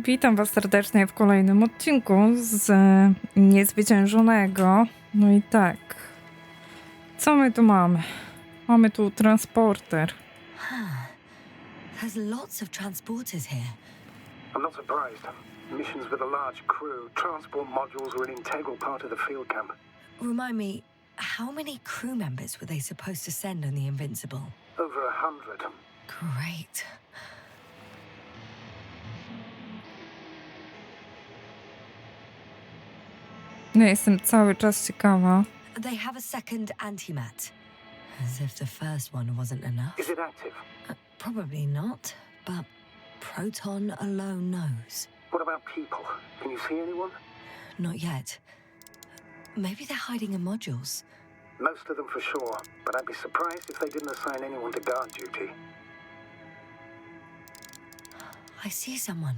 Witam Was serdecznie w kolejnym odcinku z Niezwyciężonego. No i tak, co my tu mamy? Mamy tu transporter. There's lots of transporters here. I'm not surprised. Missions with a large crew, transport modules were an integral part of the field camp. Remind me, how many crew members were they supposed to send on the Invincible? Over 100. Great. No jestem cały czas ciekawa. They have a second antimat. As if the first one wasn't enough. Is it active? Probably not, but Proton alone knows. What about people? Can you see anyone? Not yet. Maybe they're hiding in modules. Most of them for sure, but I'd be surprised if they didn't assign anyone to guard duty. I see someone.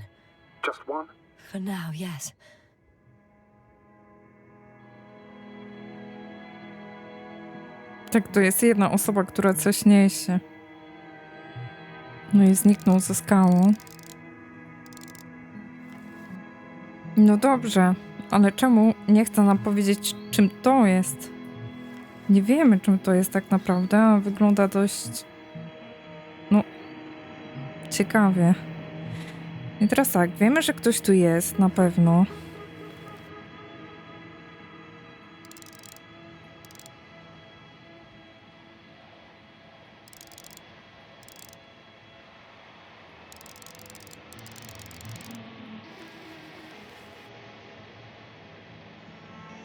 Just one? For now, yes. Tak, to jest jedna osoba, która coś niesie. No i zniknął ze skałą. No dobrze, ale czemu nie chce nam powiedzieć, czym to jest? Nie wiemy, czym to jest tak naprawdę, a wygląda dość... no... ciekawie. I teraz tak, wiemy, że ktoś tu jest, na pewno.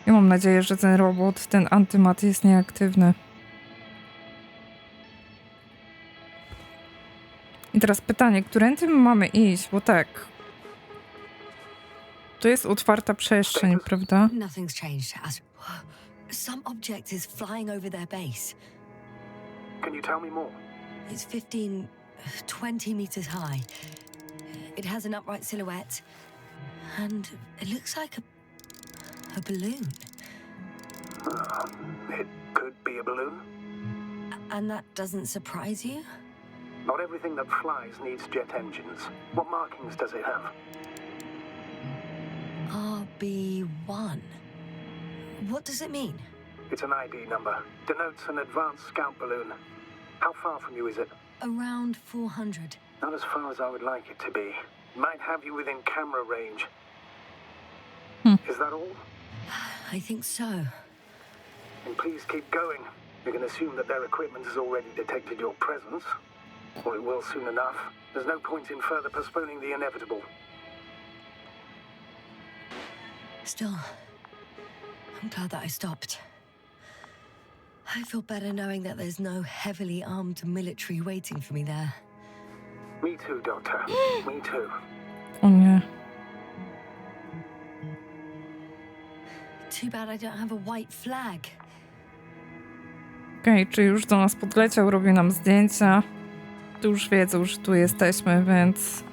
Ja mam nadzieję, że ten robot, ten antymat jest nieaktywny. I teraz pytanie, którędy my mamy iść? Bo tak... To jest otwarta przestrzeń, prawda? Nothing's changed. Some object is flying over their base. Can you tell me more? It's 15, 20 meters high. It has an upright silhouette. And it looks like a balloon. It could be a balloon. And that doesn't surprise you? Not everything that flies needs jet engines. What markings does it have? RB1. What does it mean? It's an ID number. Denotes an advanced scout balloon. How far from you is it? Around 400. Not as far as I would like it to be. Might have you within camera range. Is that all? I think so. And please keep going. You can assume that their equipment has already detected your presence. Or it will soon enough. There's no point in further postponing the inevitable. Still, I'm glad that I stopped. I feel better knowing that there's no heavily armed military waiting for me there. Me too, Doctor. Me too. O nie. Too bad I don't have a white flag. Okej, czy już do nas podleciał, robi nam zdjęcia. Tu już wiedzą, że tu jesteśmy, więc...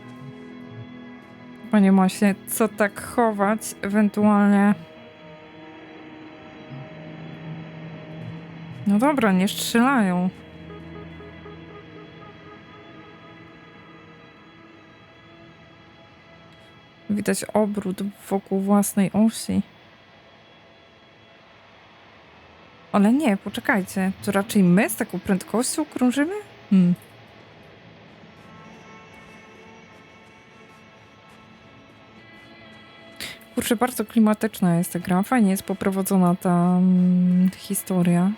chyba nie ma się co tak chować, ewentualnie... No dobra, nie strzelają. Widać obrót wokół własnej osi. Ale nie, poczekajcie. To raczej my z taką prędkością krążymy? Kurczę, bardzo klimatyczna jest ta gra. Fajnie jest poprowadzona ta historia.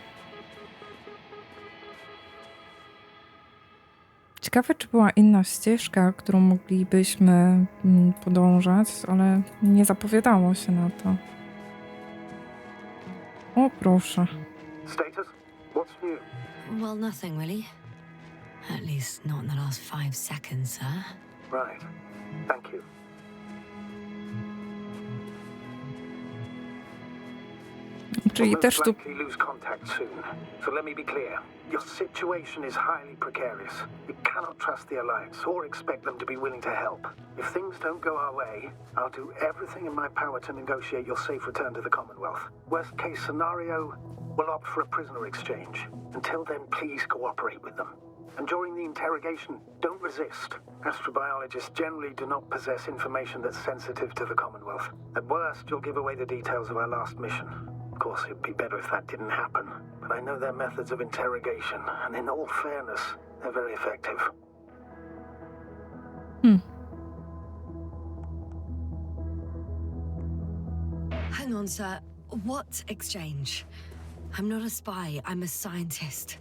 Ciekawe, czy była inna ścieżka, którą moglibyśmy podążać, ale nie zapowiadało się na to. O, proszę. Status? What's new? Well, nothing really. At least not in the last 5 seconds, sir. Right. Thank you. Czyli We'll też most tu... likely lose contact soon. So let me be clear. Your situation is highly precarious. You cannot trust the Alliance or expect them to be willing to help. If things don't go our way, I'll do everything in my power to negotiate your safe return to the Commonwealth. Worst case scenario, we'll opt for a prisoner exchange. Until then, please cooperate with them. And during the interrogation, don't resist. Astrobiologists generally do not possess information that's sensitive to the Commonwealth. At worst, you'll give away the details of our last mission. Of course, it'd be better if that didn't happen. But I know their methods of interrogation, and in all fairness, they're very effective. Hang on, sir. What exchange? I'm not a spy, I'm a scientist.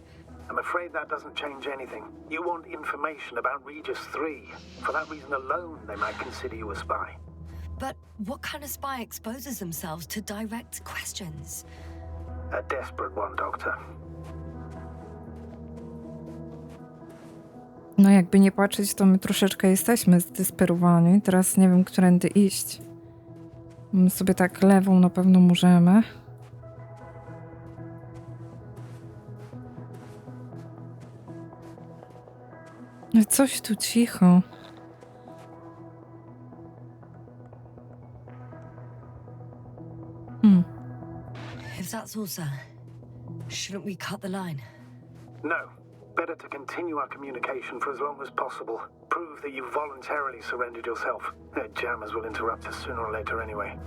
I'm afraid that doesn't change anything. You want information about Regis 3. For that reason alone, they might consider you a spy. But what kind of spy exposes themselves to direct questions? A desperate one, Doctor. No jakby nie patrzeć, to my troszeczkę jesteśmy zdesperowani. Teraz nie wiem, którędy iść. My sobie tak lewą na pewno możemy. No coś tu cicho. If that's all, sir, shouldn't we cut the line? No. Better to continue our communication for as long as possible. Prove that you voluntarily surrendered yourself. Their jammers will interrupt us sooner or later anyway.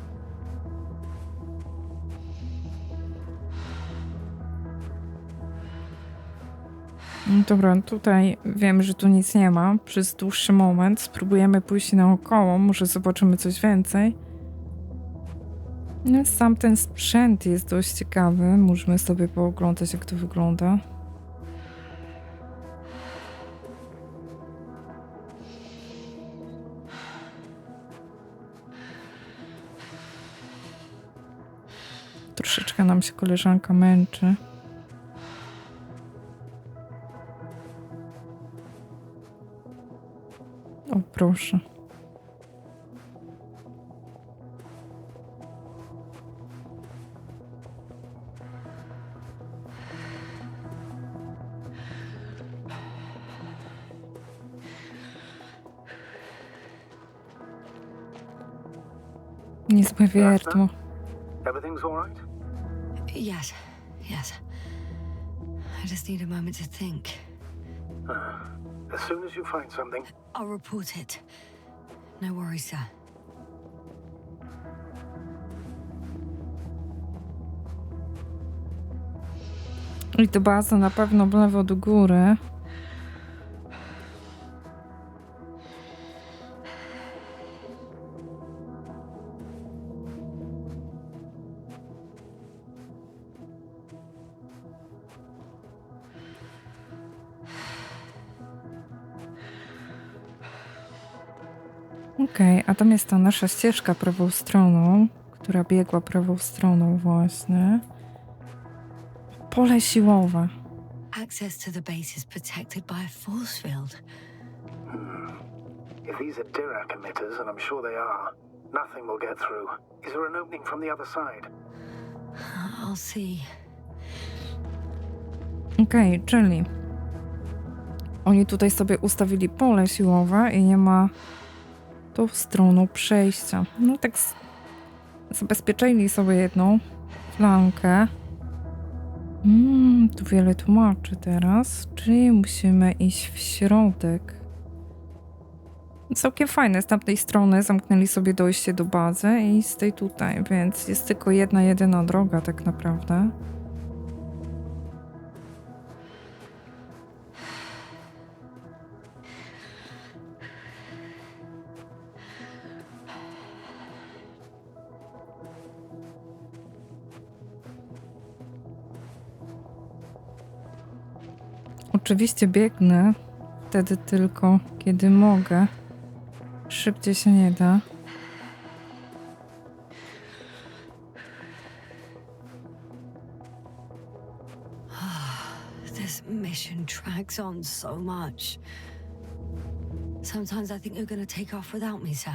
No dobra, tutaj wiemy, że tu nic nie ma. Przez dłuższy moment spróbujemy pójść naokoło, może zobaczymy coś więcej. No, sam ten sprzęt jest dość ciekawy. Możemy sobie pooglądać, jak to wygląda. Troszeczkę nam się koleżanka męczy. O, proszę. Niezłe wiertło. Everything's all right? Yes, yes. I just need a moment to think. As soon as you find something, I'll report it. No worries, sir. I to baza na pewno w lewo do góry. Okej, a tam jest ta nasza ścieżka prawą stroną, która biegła prawą stroną właśnie. Pole siłowe. Access to the base is protected by a force field. if these are Dirac emitters, and I'm sure they are, nothing will get through. Is there an opening from the other side? I'll see. Okej, czyli oni tutaj sobie ustawili pole siłowe i nie ma tą stroną przejścia. No tak zabezpieczyli sobie jedną flankę. Tu wiele tłumaczy teraz, czyli musimy iść w środek. Całkiem fajne, z tamtej strony zamknęli sobie dojście do bazy i z tej tutaj, więc jest tylko jedna, jedyna droga tak naprawdę. Oczywiście biegnę wtedy tylko, kiedy mogę. Szybciej się nie da. This mission drags on so much. Sometimes I think you're gonna take off without me, sir.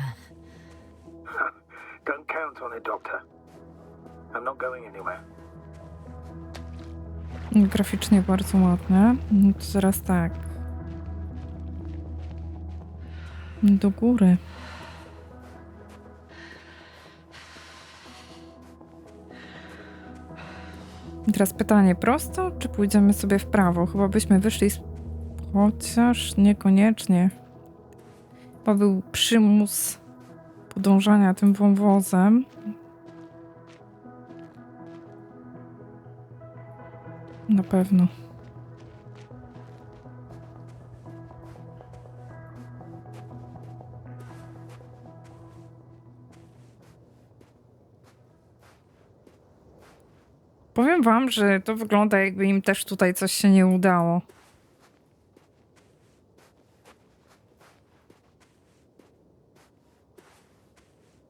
Don't count on it, Doctor. I'm not going anywhere. Graficznie bardzo ładne. No to zaraz tak. Do góry. I teraz pytanie prosto, czy pójdziemy sobie w prawo? Chyba byśmy wyszli z Chociaż niekoniecznie. Chyba był przymus podążania tym wąwozem. Na pewno. Powiem wam, że to wygląda, jakby im też tutaj coś się nie udało.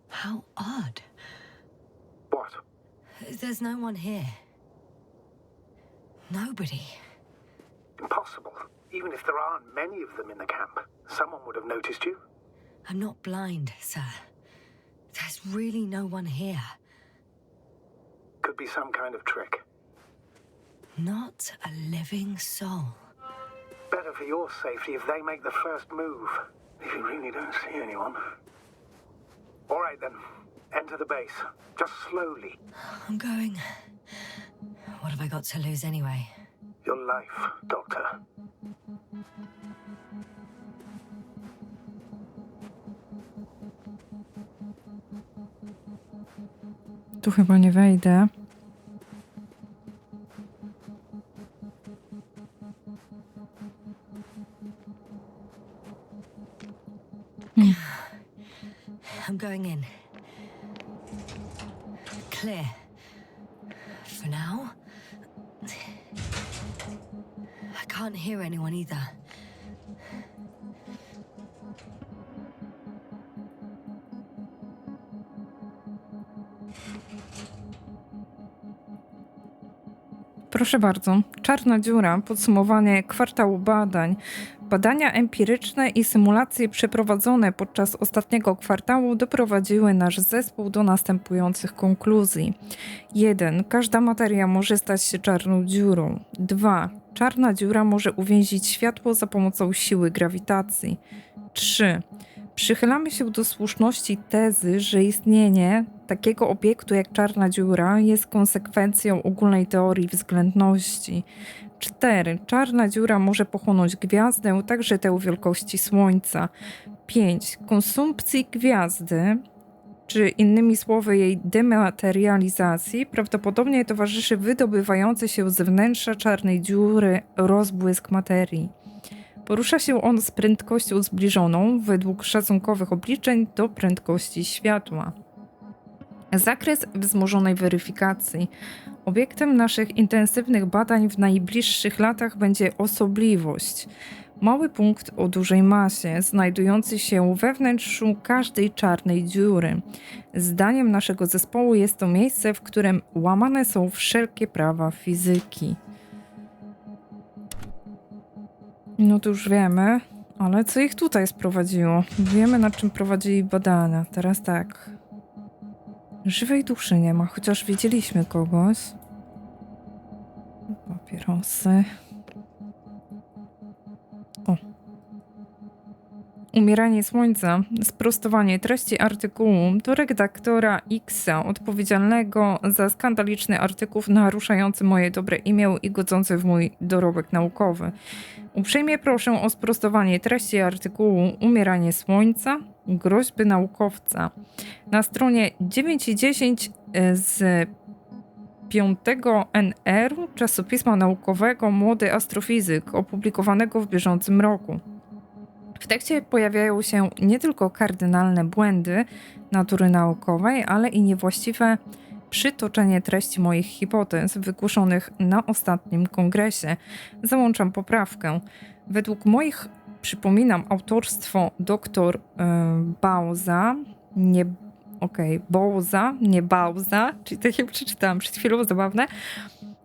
How odd. What? There's no one here. Nobody. Impossible. Even if there aren't many of them in the camp, someone would have noticed you. I'm not blind, sir. There's really no one here. Could be some kind of trick. Not a living soul. Better for your safety if they make the first move. If you really don't see anyone. All right then. Enter the base. Just slowly. I'm going. What have I got to lose anyway? Your life, Doctor. Tu chyba nie wejdę. I'm going in. Clear. For now. I can't hear anyone either. Proszę bardzo, czarna dziura, podsumowanie kwartału badań. Badania empiryczne i symulacje przeprowadzone podczas ostatniego kwartału doprowadziły nasz zespół do następujących konkluzji. 1. Każda materia może stać się czarną dziurą. 2. Czarna dziura może uwięzić światło za pomocą siły grawitacji. 3. Przychylamy się do słuszności tezy, że istnienie takiego obiektu jak czarna dziura jest konsekwencją ogólnej teorii względności. 4. Czarna dziura może pochłonąć gwiazdę, także tę wielkości Słońca. 5. Konsumpcji gwiazdy, czy innymi słowy jej dematerializacji, prawdopodobnie towarzyszy wydobywający się z wnętrza czarnej dziury rozbłysk materii. Porusza się on z prędkością zbliżoną, według szacunkowych obliczeń, do prędkości światła. Zakres wzmożonej weryfikacji. Obiektem naszych intensywnych badań w najbliższych latach będzie osobliwość. Mały punkt o dużej masie, znajdujący się we wnętrzu każdej czarnej dziury. Zdaniem naszego zespołu jest to miejsce, w którym łamane są wszelkie prawa fizyki. No to już wiemy, ale co ich tutaj sprowadziło? Wiemy, nad czym prowadzili badania. Teraz tak. Żywej duszy nie ma, chociaż widzieliśmy kogoś. Papierosy. O. Umieranie Słońca. Sprostowanie treści artykułu do redaktora X-a odpowiedzialnego za skandaliczny artykuł naruszający moje dobre imię i godzący w mój dorobek naukowy. Uprzejmie proszę o sprostowanie treści artykułu Umieranie Słońca, groźby naukowca. Na stronie 9 i 10 z 5 NR czasopisma naukowego Młody Astrofizyk, opublikowanego w bieżącym roku. W tekście pojawiają się nie tylko kardynalne błędy natury naukowej, ale i niewłaściwe przytoczenie treści moich hipotez wygłoszonych na ostatnim kongresie. Załączam poprawkę. Według moich, przypominam, autorstwo dr Bauza, Bauza, nie Bauza, czyli tak jak przeczytałam przed chwilą, zabawne,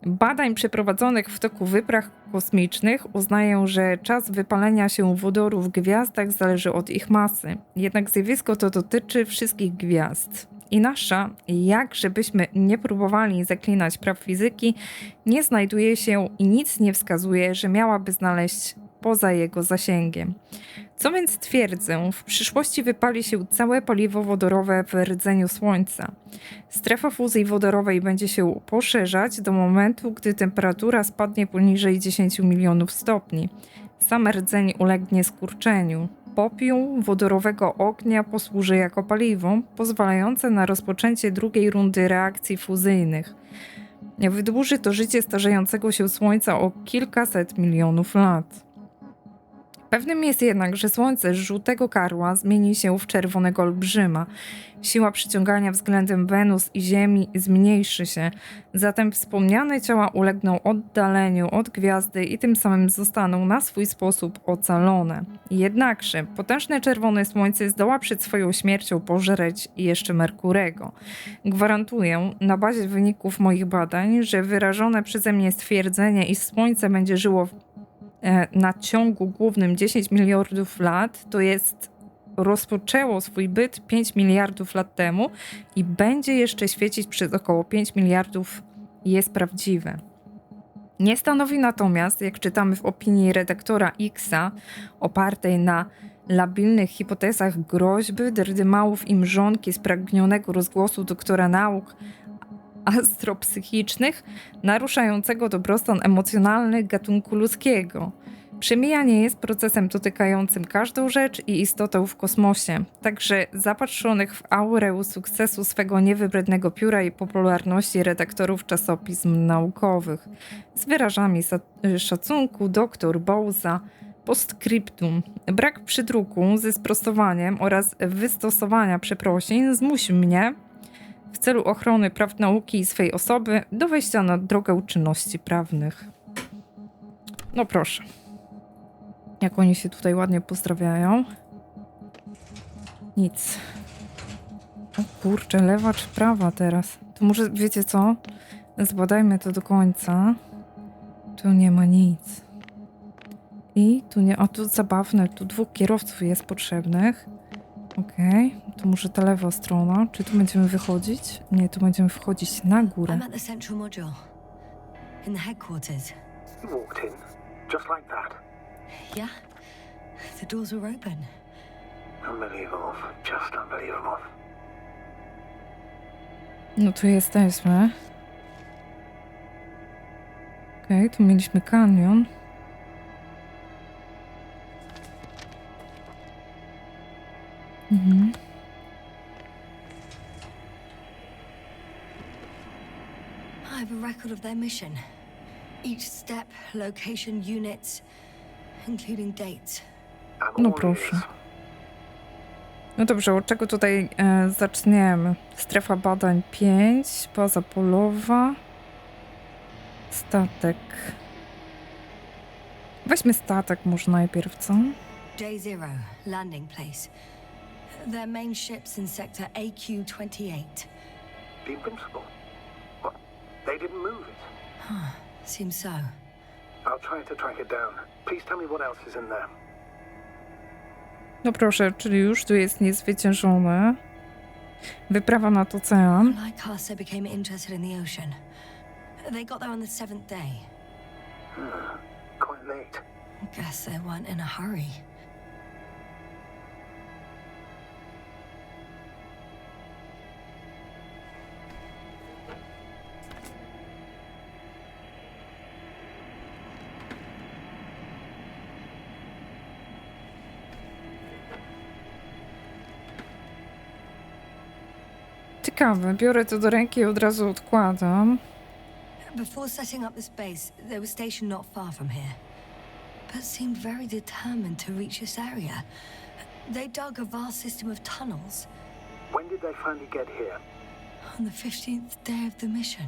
badań przeprowadzonych w toku wypraw kosmicznych uznają, że czas wypalenia się wodoru w gwiazdach zależy od ich masy. Jednak zjawisko to dotyczy wszystkich gwiazd. I nasza, jak żebyśmy nie próbowali zaklinać praw fizyki, nie znajduje się i nic nie wskazuje, że miałaby znaleźć poza jego zasięgiem. Co więc twierdzę, w przyszłości wypali się całe paliwo wodorowe w rdzeniu Słońca. Strefa fuzji wodorowej będzie się poszerzać do momentu, gdy temperatura spadnie poniżej 10 milionów stopni. Sam rdzeń ulegnie skurczeniu. Popiół wodorowego ognia posłuży jako paliwo, pozwalające na rozpoczęcie drugiej rundy reakcji fuzyjnych. Wydłuży to życie starzejącego się Słońca o kilkaset milionów lat. Pewnym jest jednak, że Słońce z żółtego karła zmieni się w czerwonego olbrzyma. Siła przyciągania względem Wenus i Ziemi zmniejszy się, zatem wspomniane ciała ulegną oddaleniu od gwiazdy i tym samym zostaną na swój sposób ocalone. Jednakże potężne czerwone Słońce zdoła przed swoją śmiercią pożreć jeszcze Merkurego. Gwarantuję na bazie wyników moich badań, że wyrażone przeze mnie stwierdzenie, iż Słońce będzie żyło na ciągu głównym 10 miliardów lat, to jest rozpoczęło swój byt 5 miliardów lat temu i będzie jeszcze świecić przez około 5 miliardów, jest prawdziwe. Nie stanowi natomiast, jak czytamy w opinii redaktora Xa, opartej na labilnych hipotezach groźby, drdymałów i mrzonki spragnionego rozgłosu doktora nauk astropsychicznych, naruszającego dobrostan emocjonalny gatunku ludzkiego. Przemijanie jest procesem dotykającym każdą rzecz i istotę w kosmosie, także zapatrzonych w aurę sukcesu swego niewybrednego pióra i popularności redaktorów czasopism naukowych. Z wyrażami szacunku dr Bowsa, postscriptum. Brak przydruku ze sprostowaniem oraz wystosowania przeprosin zmusił mnie w celu ochrony praw nauki i swej osoby do wejścia na drogę czynności prawnych. No proszę. Jak oni się tutaj ładnie pozdrawiają. Nic. O kurczę, lewa czy prawa teraz? To może, wiecie co? Zbadajmy to do końca. Tu nie ma nic. I tu nie... A tu zabawne, tu 2 kierowców jest potrzebnych. Okej, to może ta lewa strona. Czy tu będziemy wychodzić? Nie, tu będziemy wchodzić na górę. I'm at the central module. In the headquarters. You walked in, just like that. Yeah? The doors were open. Unbelievable. Just unbelievable. No tu jesteśmy. Okej, tu mieliśmy kanion. Mhm. I have a record of their mission. Each step, location, units, including dates. I'm No all proszę. ears. No dobrze, od czego tutaj zaczniemy? Strefa badań 5, baza polowa, statek. Weźmy statek może najpierw, co? J0, landing place. Their main ship's in sector AQ-28. The Invincible. What? They didn't move it. Seems so. I'll try to track it down. Please tell me what else is in there. No proszę, czyli już tu jest niezwyciężone. Wyprawa nad ocean. Lycasa became interested in the ocean. They got there on the 7th day. Quite late. Guess they weren't in a hurry. Ciekawe, biorę to do ręki i od razu odkładam. Before setting up this base, they were stationed not far from here, but seemed very determined to reach this area. They dug a vast system of tunnels When did they finally get here? on the 15th day of the mission.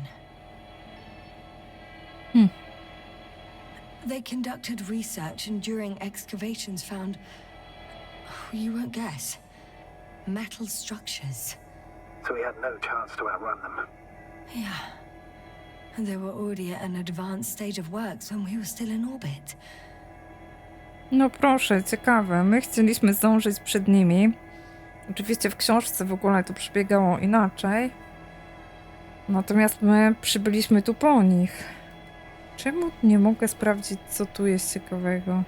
They conducted research and during excavations found, you won't guess, metal structures. So we had no chance to outrun them. Yeah. And they were already at an advanced stage of works when we were still in orbit. No proszę, ciekawe. My chcieliśmy zdążyć przed nimi. Oczywiście w książce w ogóle to przebiegało inaczej. Natomiast my przybyliśmy tu po nich. Czemu nie mogę sprawdzić, co tu jest ciekawego?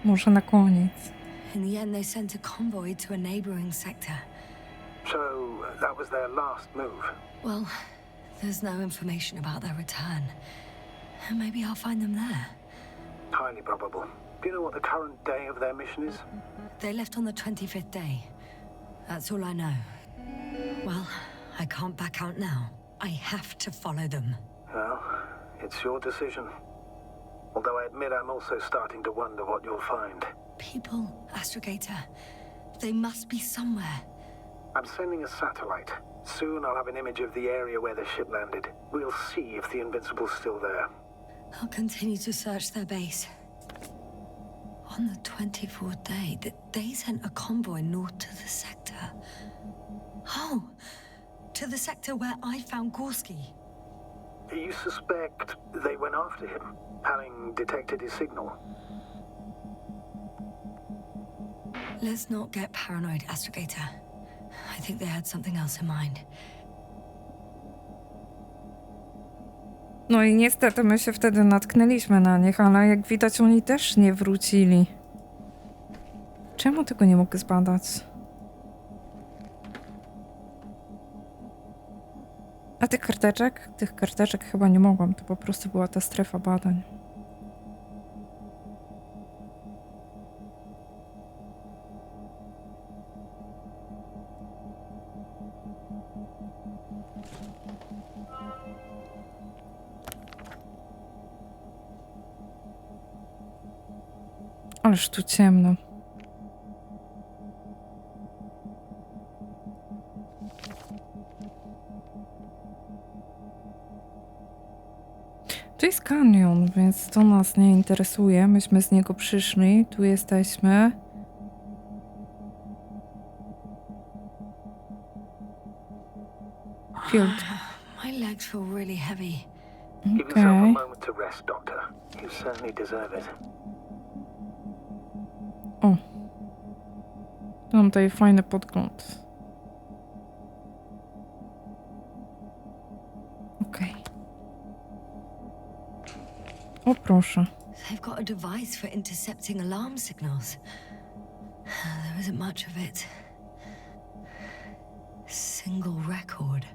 Może na koniec. In the end, they sent a convoy to a neighboring sector. So that was their last move. Well, There's no information about their return. Maybe I'll find them there. Highly probable. Do you know what the current day of their mission is? They left on the 25th day. That's all I know. Well, I can't back out now. I have to follow them. Well, it's your decision. Although I admit I'm also starting to wonder what you'll find. People, Astrogator. They must be somewhere. I'm sending a satellite. Soon I'll have an image of the area where the ship landed. We'll see if the Invincible's still there. I'll continue to search their base. On the 24th day, they sent a convoy north to the sector. Oh, to the sector where I found Gorski. You suspect they went after him, having detected his signal? Let's not get paranoid, Astrogator. I think they had something else in mind. No i niestety my się wtedy natknęliśmy na nich, ale jak widać oni też nie wrócili. Czemu tego nie mogę zbadać? A tych karteczek? Tych karteczek chyba nie mogłam, to po prostu była ta strefa badań. Ależ tu ciemno. To jest kanion, więc to nas nie interesuje. Myśmy z niego przyszli. Tu jesteśmy. Field. My legs feel really heavy. Give yourself a Okej. moment to rest, Doctor. You certainly deserve it. O. Mam tutaj fajny podgląd. Okej. O proszę. They've got a device for intercepting alarm signals. There isn't much of it. Single record.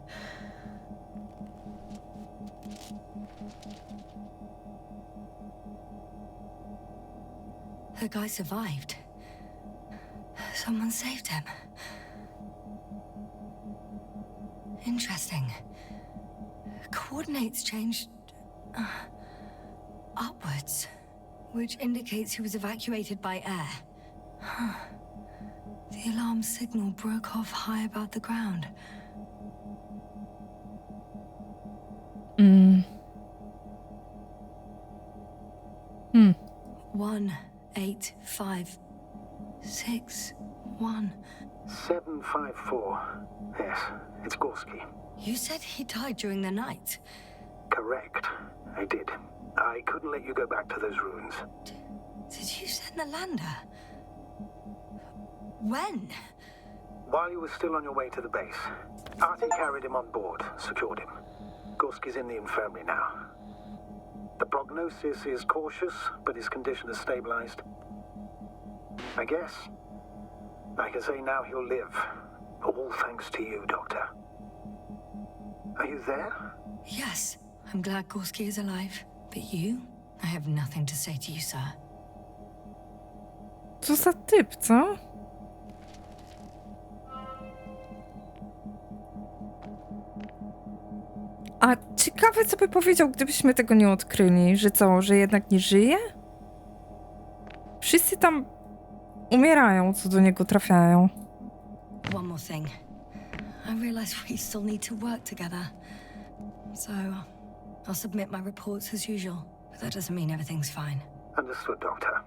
The guy survived. Someone saved him. Interesting. Coordinates changed upwards, which indicates he was evacuated by air. The alarm signal broke off high above the ground. Mm. 18561. 754. Yes, it's Gorski. You said he died during the night. Correct. I did. I couldn't let you go back to those ruins. Did you send the lander? When? While you were still on your way to the base, Artie carried him on board, secured him. Gorski's in the infirmary now. The prognosis is cautious, but his condition has stabilized. I guess I can say now he'll live. All thanks to you, Doctor. Are you there? Yes, I'm glad Gorski is alive. But you? I have nothing to say to you, sir. Co za typ, co? A ciekawe, co by powiedział, gdybyśmy tego nie odkryli. Że co, że jednak nie żyje? Wszyscy tam umierają, co do niego trafiają. One more thing. I realize we still need to work together. So, I'll submit my reports as usual. But that doesn't mean everything's fine. Understood, Doctor.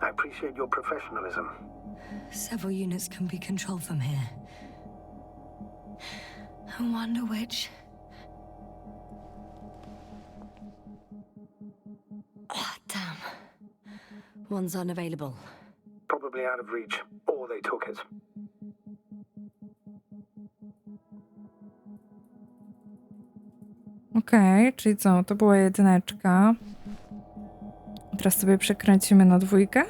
I appreciate your professionalism. Several units can be controlled from here. I wonder which... Ah, damn. One's unavailable. Probably out of reach, or they took it. Okej, czyli co? To była jedyneczka. Teraz sobie przekręcimy na dwójkę.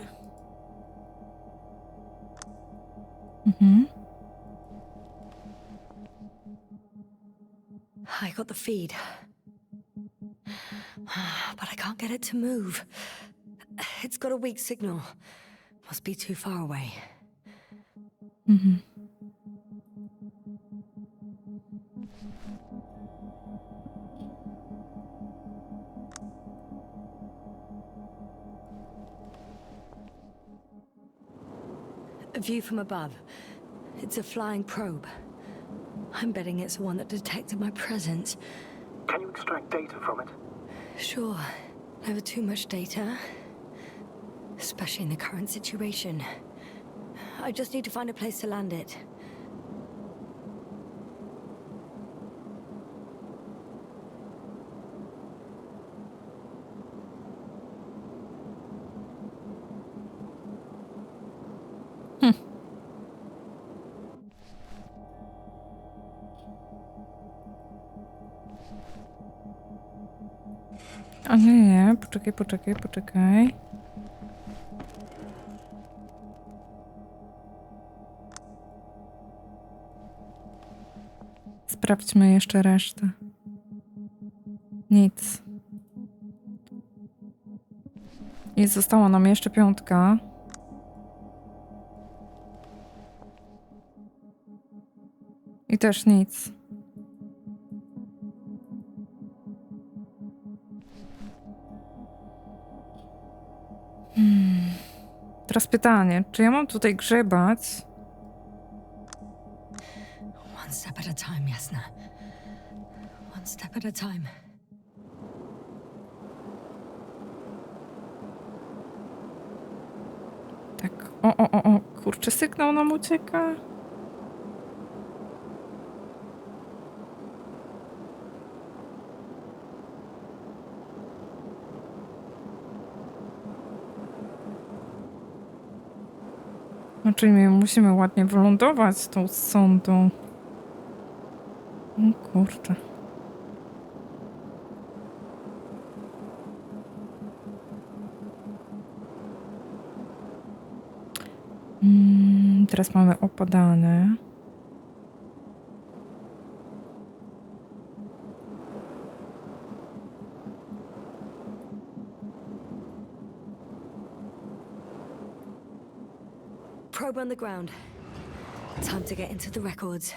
I got the feed. But I can't get it to move. It's got a weak signal. Must be too far away. Mhm. A view from above. It's a flying probe. I'm betting it's the one that detected my presence. Can you extract data from it? Sure. Never too much data. Especially in the current situation. I just need to find a place to land it. A nie, poczekaj. Sprawdźmy jeszcze resztę. Nic. I została nam jeszcze 5. I też nic. Teraz pytanie, czy ja mam tutaj grzebać? One step at a time, Jasna. One step at a time. Tak, o, kurczę, sygnał nam ucieka. Znaczy, my musimy ładnie wylądować z tą sondą. O kurczę. Teraz mamy opadane. Probe on the ground. Time to get into the records.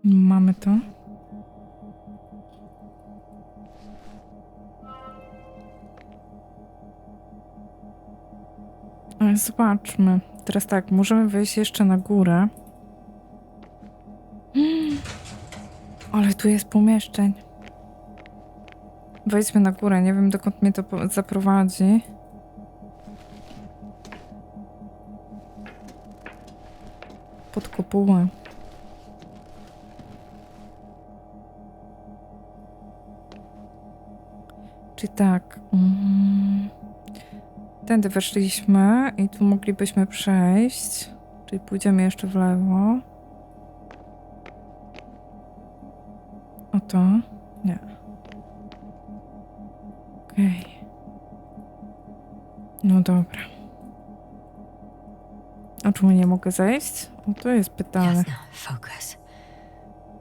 Mamy to. Ale zobaczmy. Teraz tak, możemy wejść jeszcze na górę. Ale tu jest pomieszczeń. Wejdźmy na górę. Nie wiem, dokąd mnie to zaprowadzi. Pod kopułę. Czy tak? Tędy weszliśmy i tu moglibyśmy przejść. Czyli pójdziemy jeszcze w lewo. O to? Nie. Okej. No dobra. A czemu nie mogę zejść? O, to jest pytanie. Jasna, focus.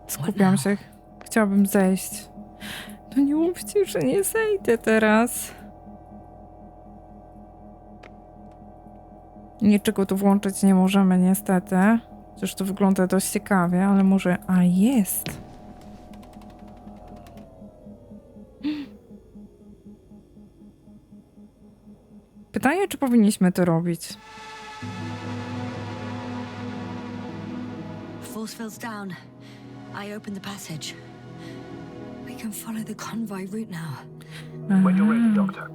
Skupiam się. Chciałabym zejść. No nie mówcie, że nie zejdę teraz. Niczego tu włączyć nie możemy niestety. Chociaż to wygląda dość ciekawie, ale może... A, jest! Pytanie, czy powinniśmy to robić? Force field's down. I open the passage. We can follow the convoy route now. When you're ready, Doctor.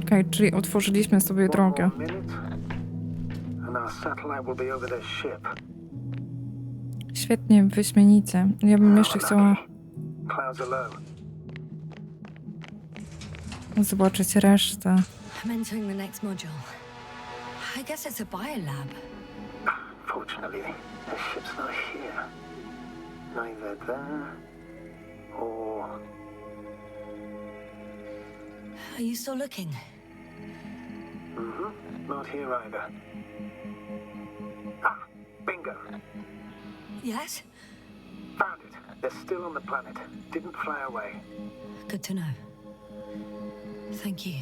Okej, czyli otworzyliśmy sobie One drogę. more minute, and our satellite will be over their ship. Świetnie, wyśmienicie. Ja bym jeszcze chciała Clouds are low. zobaczyć resztę. I'm entering the next module. I guess it's a biolab. Fortunately, the ship's not here. Neither there or... Are you still looking? Not here either. Ah, Bingo. Yes? Found it. They're still on the planet. Didn't fly away. Good to know. Thank you.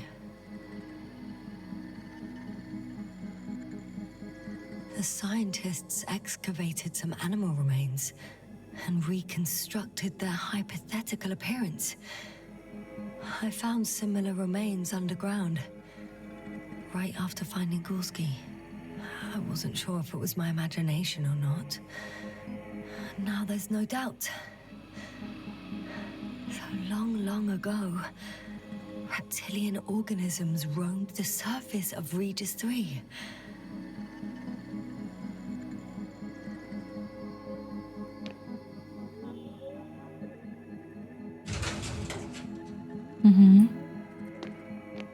The scientists excavated some animal remains and reconstructed their hypothetical appearance. I found similar remains underground, right after finding Gulski. I wasn't sure if it was my imagination or not. Now there's no doubt. So long, long ago, reptilian organisms roamed the surface of Regis 3.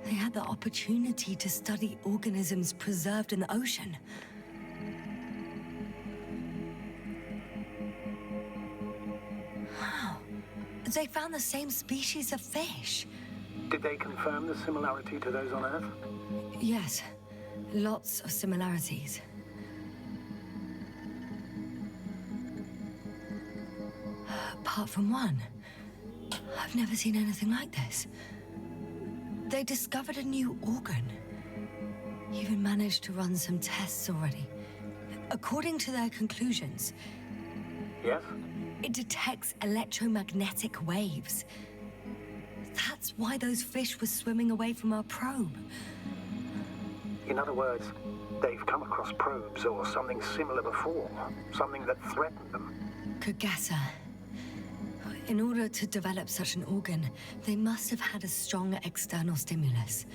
They had the opportunity to study organisms preserved in the ocean. Wow. They found the same species of fish. Did they confirm the similarity to those on Earth? Yes, lots of similarities. Apart from one, I've never seen anything like this. They discovered a new organ. Even managed to run some tests already. According to their conclusions, Yes? it detects electromagnetic waves. That's why those fish were swimming away from our probe. In other words, they've come across probes or something similar before. Something that threatened them. Could guess her. In order to develop such an organ, they must have had a strong external stimulus.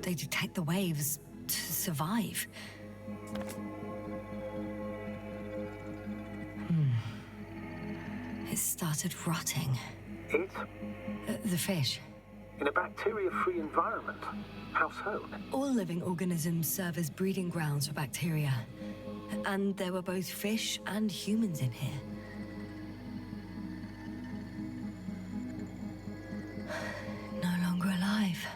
They detect the waves to survive. It started rotting. It? The fish. In a bacteria-free environment? How so? All living organisms serve as breeding grounds for bacteria. And there were both fish and humans in here. No longer alive.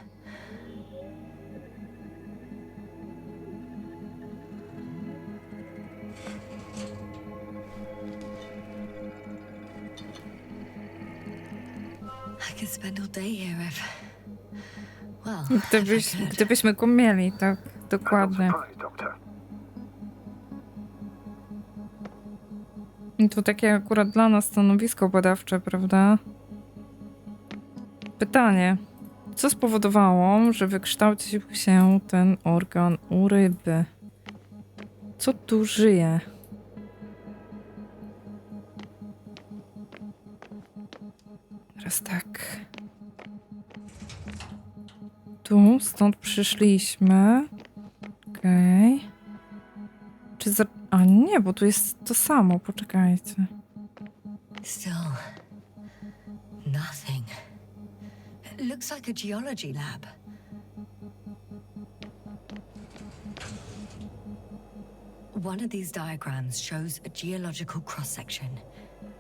I could spend all day here if... Well, Gdybyśmy go mieli, tak, I'm not dokładnie. surprised, Doctor. I to takie akurat dla nas stanowisko badawcze, prawda? Pytanie. Co spowodowało, że wykształcił się ten organ u ryby? Co tu żyje? Teraz tak. Tu, stąd przyszliśmy. Okej. Czy za... A nie, bo tu jest to samo, poczekajcie. Still, nothing. It looks like a geology lab. One of these diagrams shows a geological cross-section.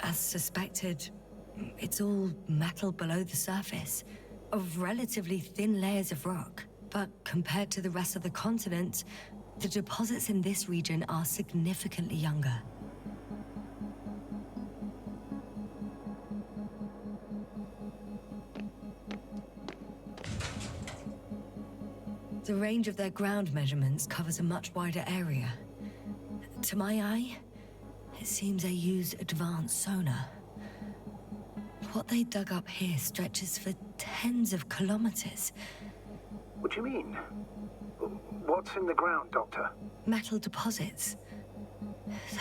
As suspected, it's all metal below the surface, of relatively thin layers of rock. But compared to the rest of the continent, the deposits in this region are significantly younger. The range of their ground measurements covers a much wider area. To my eye, it seems they use advanced sonar. What they dug up here stretches for tens of kilometers. What do you mean? What's in the ground, Doctor? Metal deposits.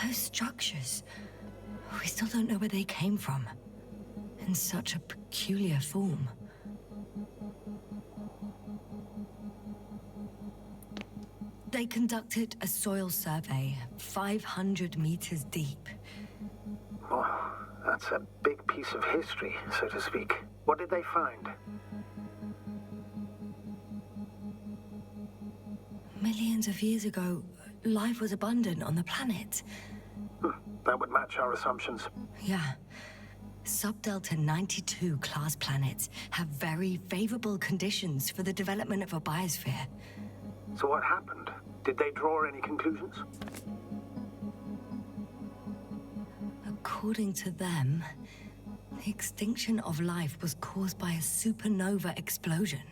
Those structures. We still don't know where they came from. In such a peculiar form. They conducted a soil survey 500 meters deep. Oh, that's a big piece of history, so to speak. What did they find? Millions of years ago, life was abundant on the planet. That would match our assumptions. Yeah. Subdelta 92 class planets have very favorable conditions for the development of a biosphere. So what happened? Did they draw any conclusions? According to them, the extinction of life was caused by a supernova explosion.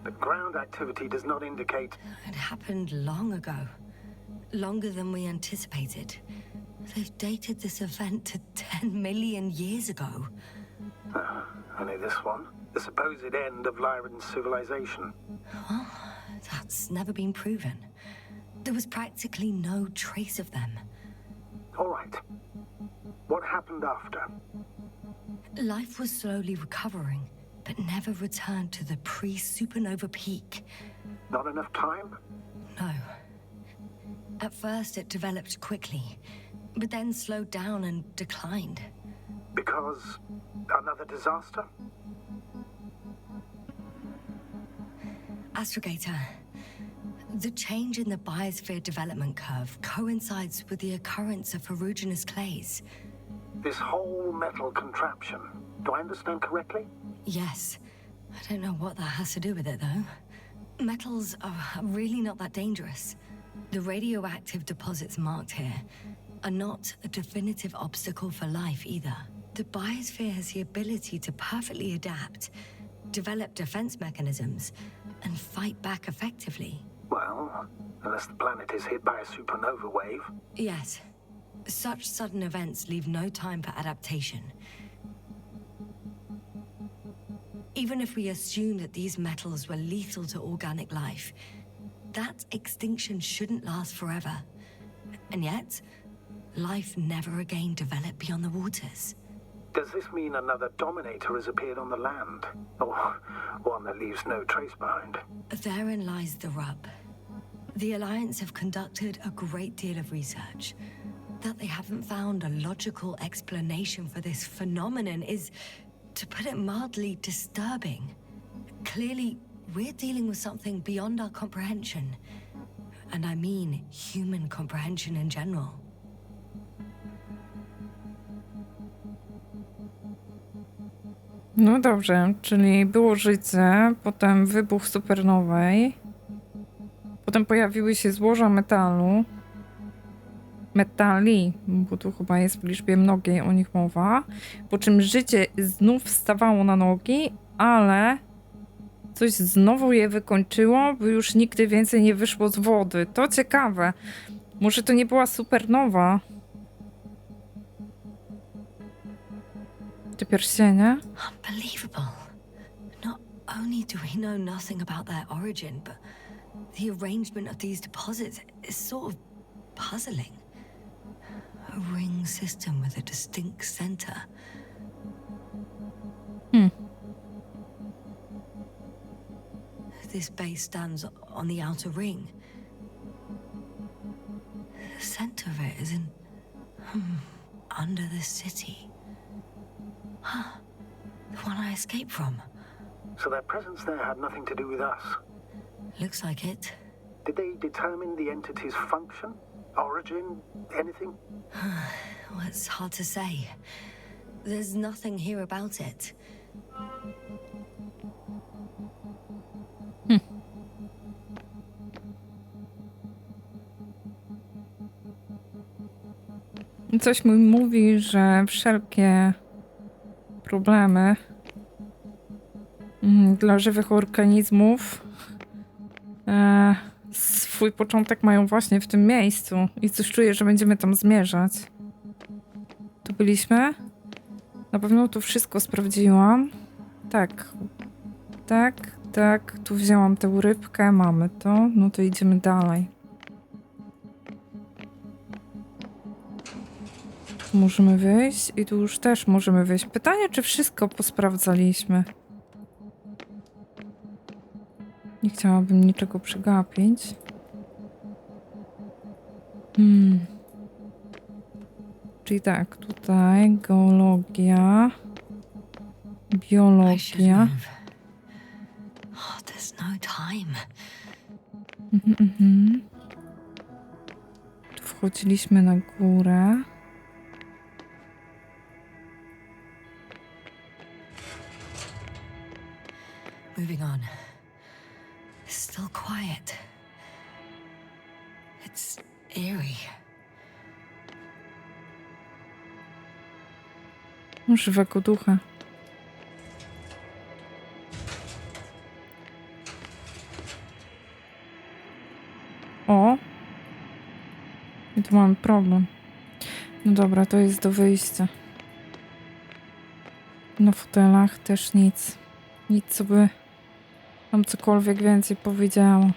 But ground activity does not indicate... It happened long ago. Longer than we anticipated. They've dated this event to 10 million years ago. Only this one? The supposed end of Lyran's civilization. Well, that's never been proven. There was practically no trace of them. All right. What happened after? Life was slowly recovering, but never returned to the pre-supernova peak. Not enough time? No. At first, it developed quickly, but then slowed down and declined. Because another disaster? Astrogator, the change in the biosphere development curve coincides with the occurrence of ferruginous clays. This whole metal contraption. Do I understand correctly? Yes. I don't know what that has to do with it, though. Metals are really not that dangerous. The radioactive deposits marked here are not a definitive obstacle for life either. The biosphere has the ability to perfectly adapt, develop defense mechanisms, and fight back effectively. Well, unless the planet is hit by a supernova wave. Yes. Such sudden events leave no time for adaptation. Even if we assume that these metals were lethal to organic life, that extinction shouldn't last forever. And yet, life never again developed beyond the waters. Does this mean another Dominator has appeared on the land? Or one that leaves no trace behind? Therein lies the rub. The Alliance have conducted a great deal of research. That they haven't found a logical explanation for this phenomenon is, to put it mildly, disturbing. Clearly, we're dealing with something beyond our comprehension. And I mean human comprehension in general. No dobrze, czyli było życie, potem wybuch supernowej, potem pojawiły się złoża metalu, metali, bo tu chyba jest w liczbie mnogiej o nich mowa, po czym życie znów stawało na nogi, ale coś znowu je wykończyło, by już nigdy więcej nie wyszło z wody. To ciekawe. Może to nie była supernowa? Te pierścienie? Unbelievable. Not only do we know nothing about their origin, but the arrangement of these deposits is sort of puzzling. A ring system with a distinct center. This base stands on the outer ring. The center of it is in... under the city. The one I escaped from. So their presence there had nothing to do with us. Looks like it. Did they determine the entity's function? Origin? Anything? Well, it's hard to say. There's nothing here about it. Coś mi mówi, że wszelkie problemy dla żywych organizmów swój początek mają właśnie w tym miejscu i coś czuję, że będziemy tam zmierzać. Tu byliśmy? Na pewno tu wszystko sprawdziłam. Tak. Tu wzięłam tę rybkę, mamy to. No to idziemy dalej. Tu możemy wyjść i tu już też możemy wyjść. Pytanie, czy wszystko posprawdzaliśmy? Nie chciałabym niczego przegapić. Czyli tak, tutaj geologia, biologia. Oh, there's no time. Tu wchodziliśmy na górę. Moving on. Still quiet. It's eerie. Żywego ducha. O! I tu mamy problem. No dobra, to jest do wyjścia. Na fotelach też nic. Nic, co by nam cokolwiek więcej powiedziało.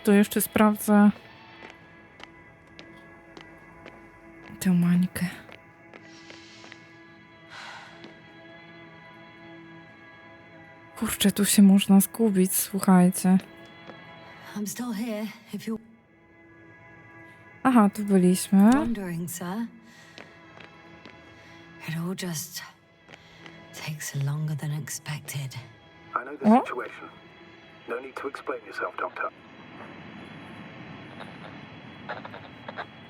To jeszcze sprawdzę tę mańkę. Kurczę, tu się można zgubić, słuchajcie. I'm still here if you're Aha, tu byliśmy. wondering, sir. It all just takes longer than expected. I know the Oh. situation. No need to explain yourself, Doctor.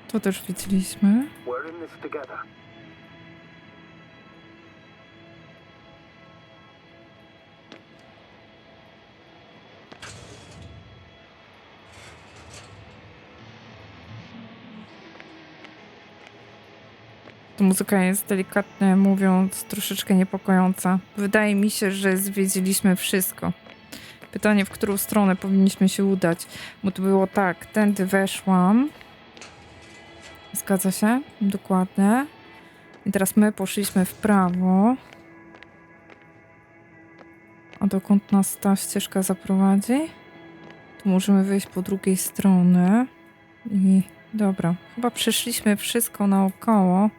To też widzieliśmy. We're in this together. Ta muzyka jest delikatnie mówiąc troszeczkę niepokojąca. Wydaje mi się, że zwiedziliśmy wszystko. Pytanie, w którą stronę powinniśmy się udać. Bo to było tak, tędy weszłam. Zgadza się? Dokładnie. I teraz my poszliśmy w prawo. A dokąd nas ta ścieżka zaprowadzi? Tu możemy wyjść po drugiej stronie. I dobra, chyba przeszliśmy wszystko naokoło.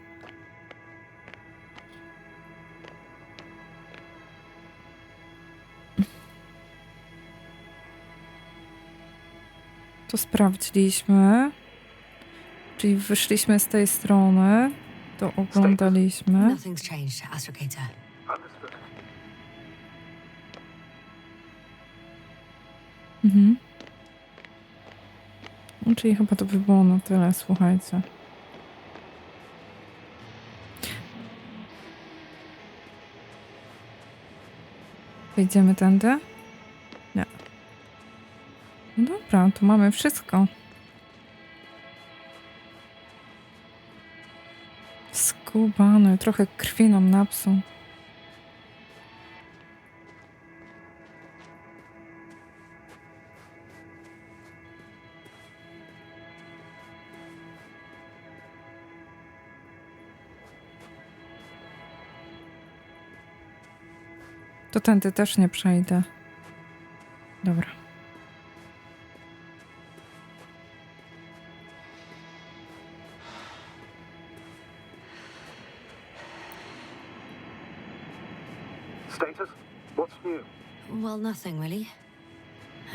To sprawdziliśmy. Czyli wyszliśmy z tej strony. To oglądaliśmy. Nothing's changed, Astrogator. Understood. No, czyli chyba to by było na tyle, słuchajcie. Wejdziemy tędy? Nie. No dobra, tu mamy wszystko. Skubany, trochę krwi nam napsuł. To tędy też nie przejdę. Dobra. Status? What's new? Well, nothing really.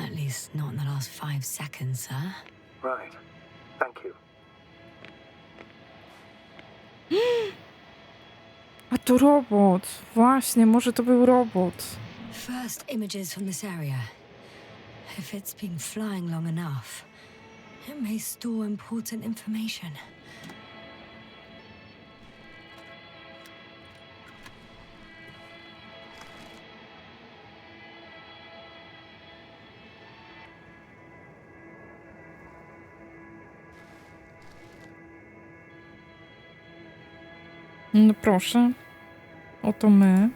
At least not in the last 5 seconds, sir. Right. Thank you. A to robot. Właśnie, może to był robot. First images from this area. If it's been flying long enough, it may store important information. No proszę. Oto my.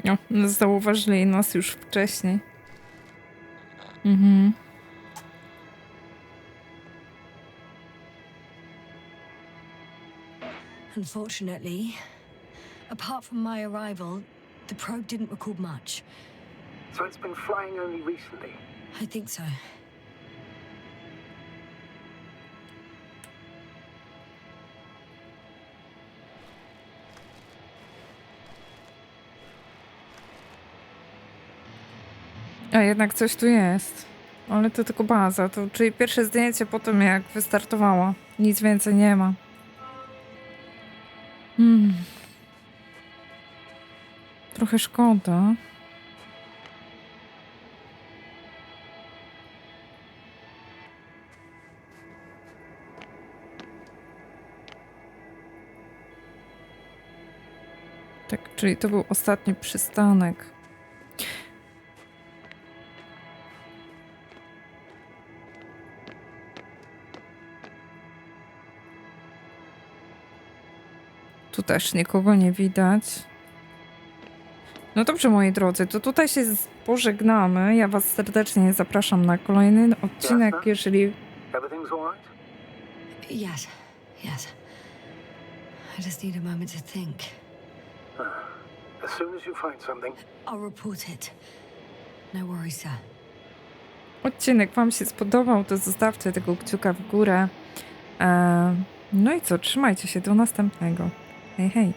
O, zauważyli nas już wcześniej. Unfortunately, apart from my arrival, the probe didn't record much. So it's been flying only recently. I think so. A jednak coś tu jest. Ale to tylko baza. To, czyli pierwsze zdjęcie po tym, jak wystartowała. Nic więcej nie ma. Trochę szkoda. Tak, czyli to był ostatni przystanek. Tu też nikogo nie widać. No dobrze, moi drodzy, to tutaj się pożegnamy. Ja was serdecznie zapraszam na kolejny odcinek, Jasne. jeżeli... Everything's all right? Yes, yes. I just need a moment to think. As soon as you find something, I'll report it. No worries, sir. odcinek wam się spodobał, to zostawcie tego kciuka w górę. No i co, trzymajcie się, do następnego. Hej, hej.